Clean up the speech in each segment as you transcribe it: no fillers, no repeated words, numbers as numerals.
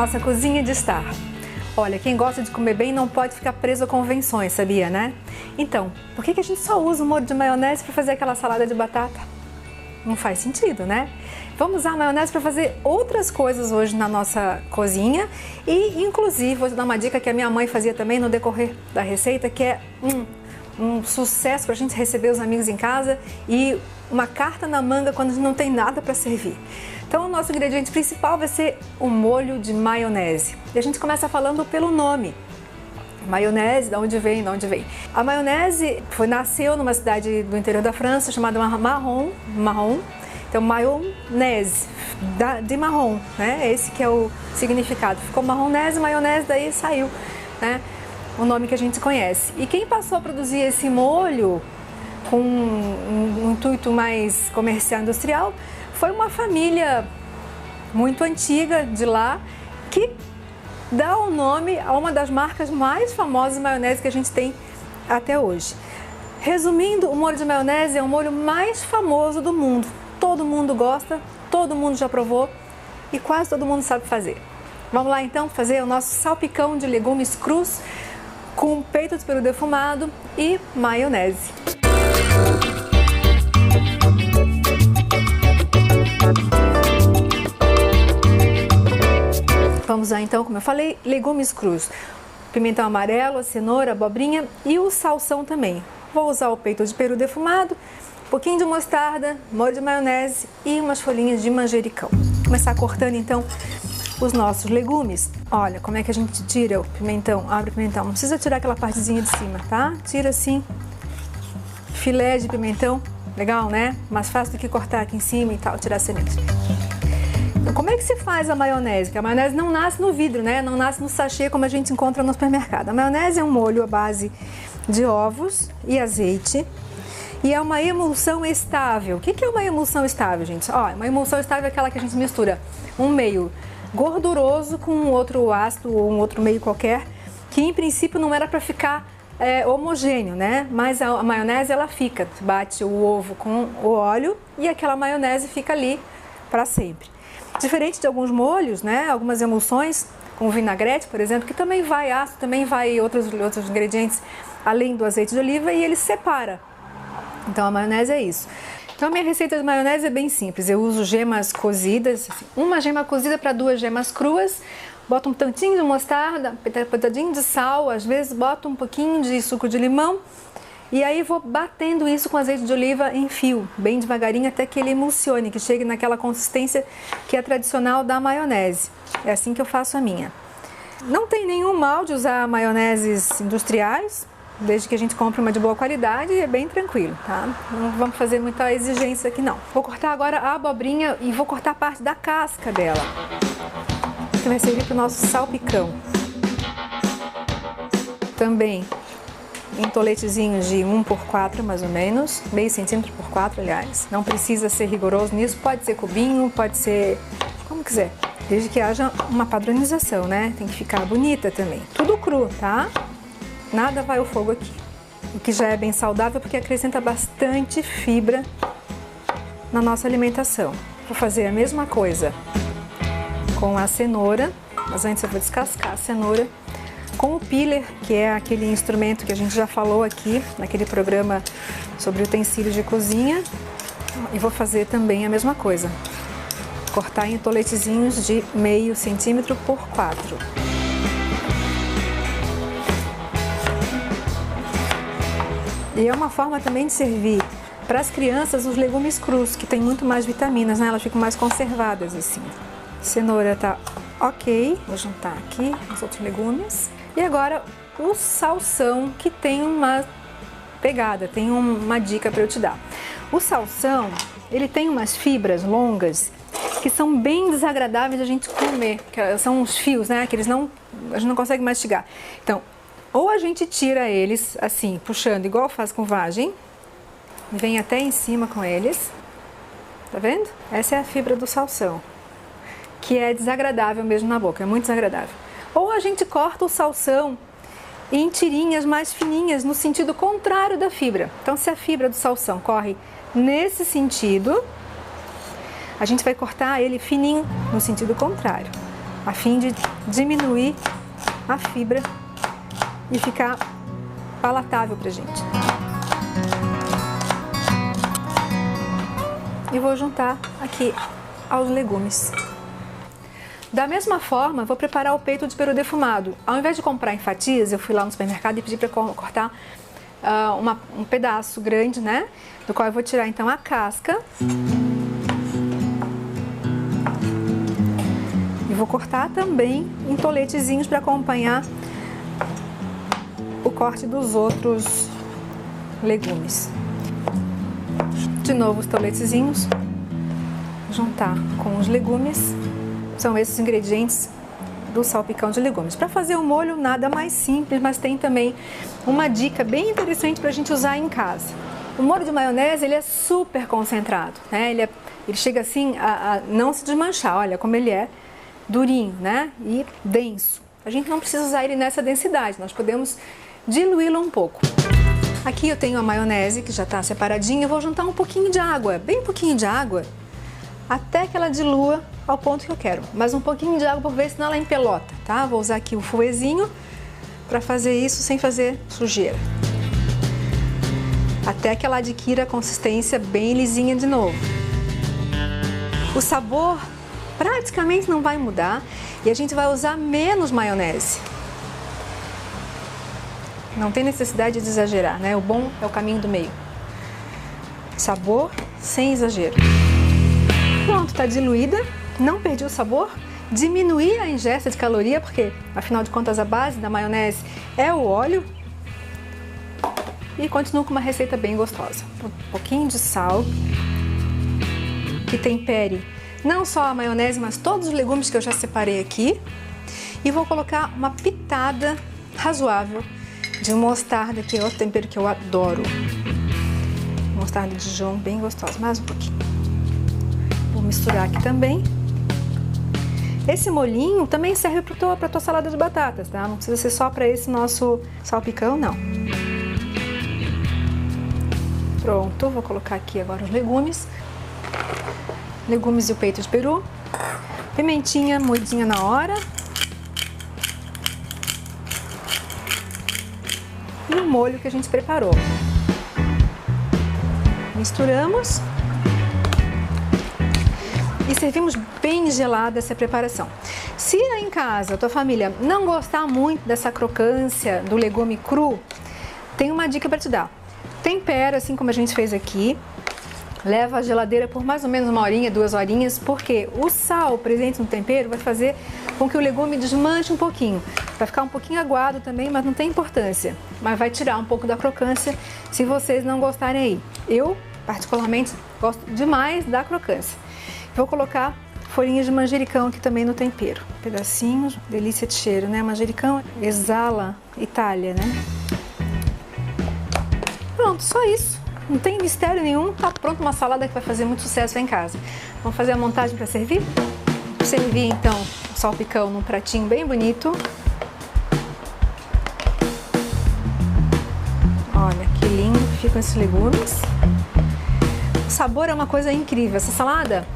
nossa cozinha de estar. Olha, quem gosta de comer bem não pode ficar preso a convenções, sabia, né? Então, por que a gente só usa o molho de maionese para fazer aquela salada de batata? Não faz sentido, né? Vamos usar a maionese para fazer outras coisas hoje na nossa cozinha e, inclusive, vou te dar uma dica que a minha mãe fazia também no decorrer da receita, que é um sucesso para a gente receber os amigos em casa e uma carta na manga quando a gente não tem nada para servir. Então, o nosso ingrediente principal vai ser o molho de maionese. E a gente começa falando pelo nome. Maionese, de onde vem? A maionese nasceu numa cidade do interior da França chamada Marron. Então, maionese, de marrom, né? Esse que é o significado. Ficou marronese, maionese, daí saiu, né? O nome que a gente conhece. E quem passou a produzir esse molho com um intuito mais comercial, industrial, foi uma família muito antiga de lá que dá o nome a uma das marcas mais famosas de maionese que a gente tem até hoje. Resumindo, o molho de maionese é o molho mais famoso do mundo. Todo mundo gosta, todo mundo já provou e quase todo mundo sabe fazer. Vamos lá então fazer o nosso salpicão de legumes crus com peito de peru defumado e maionese. Vamos lá então, como eu falei, legumes crus. Pimentão amarelo, a cenoura, a abobrinha e o salsão também. Vou usar o peito de peru defumado, um pouquinho de mostarda, molho de maionese e umas folhinhas de manjericão. Vou começar cortando então os nossos legumes. Olha como é que a gente tira o pimentão, abre o pimentão. Não precisa tirar aquela partezinha de cima, tá? Tira assim, filé de pimentão, legal, né? Mais fácil do que cortar aqui em cima e tal, tirar a semente. Então, como é que se faz a maionese? Porque a maionese não nasce no vidro, né? Não nasce no sachê como a gente encontra no supermercado. A maionese é um molho à base de ovos e azeite. E é uma emulsão estável. O que é uma emulsão estável, gente? Ó, uma emulsão estável é aquela que a gente mistura um meio gorduroso com um outro ácido ou um outro meio qualquer, que em princípio não era para ficar homogêneo, né? Mas a maionese ela fica, bate o ovo com o óleo e aquela maionese fica ali para sempre. Diferente de alguns molhos, né? Algumas emulsões, como vinagrete, por exemplo, que também vai ácido, também vai outros ingredientes além do azeite de oliva e ele separa. Então a maionese é isso. Então a minha receita de maionese é bem simples. Eu uso gemas cozidas, uma gema cozida para 2 gemas cruas. Boto um tantinho de mostarda, um pitadinho de sal, às vezes boto um pouquinho de suco de limão. E aí vou batendo isso com azeite de oliva em fio, bem devagarinho, até que ele emulsione, que chegue naquela consistência que é tradicional da maionese. É assim que eu faço a minha. Não tem nenhum mal de usar maioneses industriais, desde que a gente compre uma de boa qualidade, é bem tranquilo, tá? Não vamos fazer muita exigência aqui não. Vou cortar agora a abobrinha e vou cortar parte da casca dela, que vai servir para o nosso salpicão. Também em toletezinhos de 1x4 mais ou menos, meio centímetro por 4, aliás. Não precisa ser rigoroso nisso, pode ser cubinho, pode ser como quiser, desde que haja uma padronização, né? Tem que ficar bonita também. Tudo cru, tá? Nada vai ao fogo aqui. O que já é bem saudável porque acrescenta bastante fibra na nossa alimentação. Vou fazer a mesma coisa com a cenoura, mas antes eu vou descascar a cenoura com o peeler, que é aquele instrumento que a gente já falou aqui naquele programa sobre utensílios de cozinha. E vou fazer também a mesma coisa. Cortar em toletezinhos de meio centímetro por 4. E é uma forma também de servir para as crianças os legumes crus, que tem muito mais vitaminas, né? Elas ficam mais conservadas assim. Cenoura tá ok, vou juntar aqui os outros legumes. E agora o salsão, que tem uma pegada, tem uma dica para eu te dar. O salsão, ele tem umas fibras longas que são bem desagradáveis de a gente comer, que são uns fios, né? Que a gente não consegue mastigar. Então, ou a gente tira eles assim, puxando, igual faz com vagem, vem até em cima com eles, tá vendo? Essa é a fibra do salsão, que é desagradável mesmo na boca, é muito desagradável. Ou a gente corta o salsão em tirinhas mais fininhas, no sentido contrário da fibra. Então, se a fibra do salsão corre nesse sentido, a gente vai cortar ele fininho no sentido contrário. a fim de diminuir a fibra e ficar palatável pra gente. E vou juntar aqui aos legumes. Da mesma forma, vou preparar o peito de peru defumado. Ao invés de comprar em fatias, eu fui lá no supermercado e pedi para cortar um pedaço grande, né? Do qual eu vou tirar então a casca. E vou cortar também em toletezinhos para acompanhar o corte dos outros legumes. De novo os toletezinhos, juntar com os legumes. São esses ingredientes do salpicão de legumes. Para fazer o molho, nada mais simples, mas tem também uma dica bem interessante para a gente usar em casa. O molho de maionese, ele é super concentrado, né? Ele chega assim a não se desmanchar, olha como ele é durinho, né? E denso. A gente não precisa usar ele nessa densidade, nós podemos diluí-lo um pouco. Aqui eu tenho a maionese que já está separadinha, eu vou juntar um pouquinho de água, bem pouquinho de água, até que ela dilua ao ponto que eu quero. Mas um pouquinho de água por vez, senão ela empelota, tá? Vou usar aqui o fouetzinho para fazer isso sem fazer sujeira. Até que ela adquira a consistência bem lisinha de novo. O sabor praticamente não vai mudar e a gente vai usar menos maionese. Não tem necessidade de exagerar, né? O bom é o caminho do meio. Sabor sem exagero. Pronto, está diluída, não perdi o sabor, diminuí a ingesta de caloria, porque afinal de contas a base da maionese é o óleo. E continuo com uma receita bem gostosa. Um pouquinho de sal, que tempere não só a maionese, mas todos os legumes que eu já separei aqui. E vou colocar uma pitada razoável de mostarda, que é outro tempero que eu adoro. Mostarda de Dijon, bem gostosa, mais um pouquinho. Vou misturar aqui também. Esse molhinho também serve para tua salada de batatas, tá? Não precisa ser só para esse nosso salpicão, não. Pronto, vou colocar aqui agora os legumes. Legumes e o peito de peru. Pimentinha moidinha na hora. E o molho que a gente preparou. Misturamos. E servimos bem gelada essa preparação. Se aí em casa a tua família não gostar muito dessa crocância do legume cru, tem uma dica para te dar. Tempera assim como a gente fez aqui. Leva à geladeira por mais ou menos 1 horinha, 2 horinhas, porque o sal presente no tempero vai fazer com que o legume desmanche um pouquinho. Vai ficar um pouquinho aguado também, mas não tem importância. Mas vai tirar um pouco da crocância se vocês não gostarem aí. Eu, particularmente, gosto demais da crocância. Vou colocar folhinhas de manjericão aqui também no tempero. Pedacinhos, delícia de cheiro, né? Manjericão exala Itália, né? Pronto, só isso. Não tem mistério nenhum, tá pronto uma salada que vai fazer muito sucesso aí em casa. Vamos fazer a montagem para servir? Vou servir então o salpicão num pratinho bem bonito. Olha que lindo que ficam esses legumes. O sabor é uma coisa incrível. Essa salada,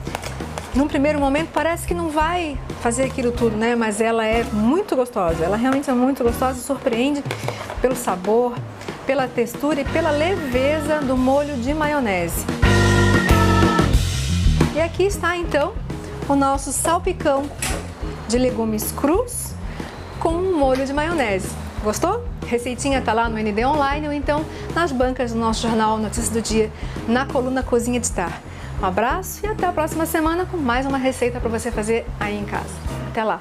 num primeiro momento, parece que não vai fazer aquilo tudo, né? Mas ela é muito gostosa. Ela realmente é muito gostosa e surpreende pelo sabor, pela textura e pela leveza do molho de maionese. E aqui está então o nosso salpicão de legumes crus com um molho de maionese. Gostou? Receitinha está lá no ND Online ou então nas bancas do nosso jornal Notícias do Dia, na coluna Cozinha de Star. Um abraço e até a próxima semana com mais uma receita para você fazer aí em casa. Até lá!